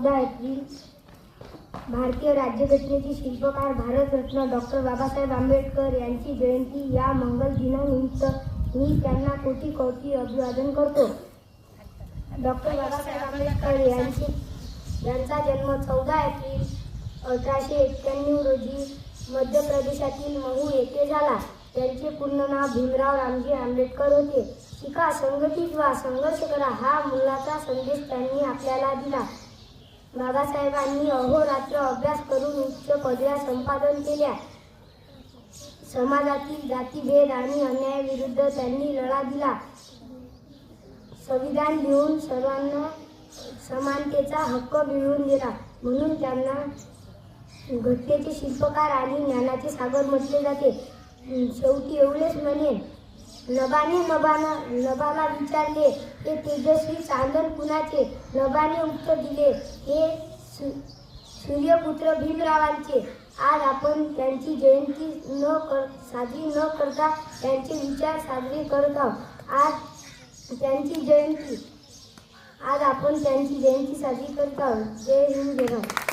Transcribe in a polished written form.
14 April भारतीय राज्यघटनेचे शिल्पकार भारतरत्न डॉक्टर बाबासाहेब आंबेडकर यांची जयंती या मंगल दिनानिमित्त मी त्यांना कोटी कोटी अभिवादन करतो. डॉक्टर बाबासाहेब आंबेडकर यांचा जन्म 14 एप्रिल 1891 रोजी मध्य प्रदेशातील महू येथे झाला. त्यांचे पूर्ण नाव भीमराव रामजी आंबेडकर होते. शिका, संघटित व्हा, संघर्ष करा हा मुलाचा संदेश त्यांनी आपल्याला दिला. बाबासाहेबांनी अहोरात्र अभ्यास करून उच्च पदव्या संपादन केल्या. समाजातील जातीभेद आणि अन्यायाविरुद्ध त्यांनी लढा दिला. संविधान लिहून सर्वांना समानतेचा हक्क मिळवून दिला. म्हणून त्यांना घटनेचे शिल्पकार आणि ज्ञानाचे सागर म्हटले जाते. शेवटी एवढेच म्हणेन, नभाला विचारले हे तेजस्वी चांदण कुणाचे, नभाने उत्तर दिले हे सूर्यपुत्र भीमरावांचे. आज आपण त्यांची जयंती साजरी न करता त्यांचे विचार साजरे करत आहोत. आज आपण त्यांची जयंती साजरी करत आहोत. जय हिंद, जय भारत.